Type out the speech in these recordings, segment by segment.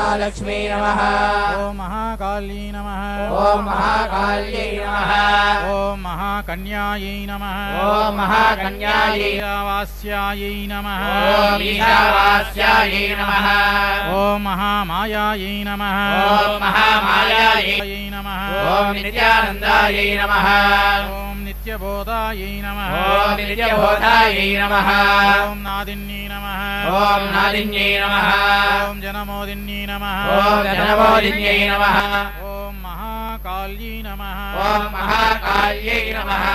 महालक्ष्मी नमः ओम महाकाली नमः ओम महाकाल्यै नमः ओम महाकन्यायै नमः ओम महाकन्यायै ईशावास्यायै नमः ओम ईशावास्यायै नमः ओम महामायायै नमः ओम महामायायै नमः ओम नित्यानन्दायै नमः ओम नित्यबोधायै नमः ओम नित्यबोधायै नमः ओम नादिन्यै नमः ओम नादिन्यै नमः ओम जनमोदिन्यै नमः ओम जनमोदिन्यै नमः ओम महाकाल्यै नमः ओम महाकाल्यै नमः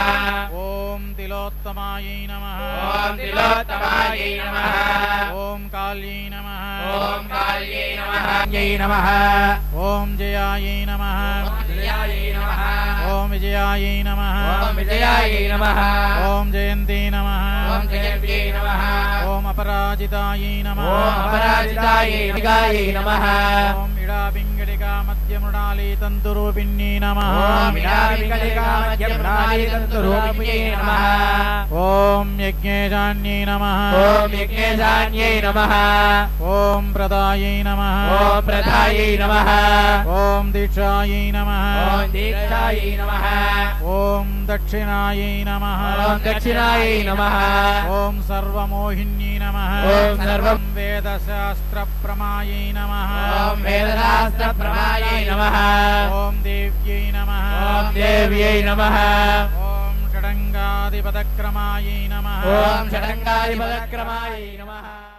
ओम तिलोत्तमायै नमः ओम तिलोत्तमायै नमः ओम काल्यै नमः ओम काल्यै नमः यै नमः ओम जयायै नमः जयायै नमः ओम विजयायै नमः ओम विजयायै नमः ओम जयन्ती नमः ओम जयन्त्यै नमः ओम अपराजितायै नमः ओम अपराजितायै नमः ओम इडापिङ्गलिका मध्यमृणाली तन्तुरूपिण्यै नमः ओम इडापिङ्गलिका मध्यमृणाली तन्तुरूपिण्यै नमः ओम यज्ञेशान्यै नमः ओम यज्ञेशान्यै नमः ओम प्रदायै नमः ओम प्रदायै नमः ओम दीक्षायै नमः ओम दीक्षायै नमः ओम दक्षिणायै नमः ओम दक्षिणायै नमः ओम सर्वमोहिन्यै नमः ओम सर्वं वेदशास्त्रप्रमायै नमः ओम वेदशास्त्रप्रमायै नमः ओम देव्यै नमः ओम देव्यै नमः ओम षडङ्गादिपदक्रमायै नमः ओम षडङ्गादिपदक्रमायै नमः।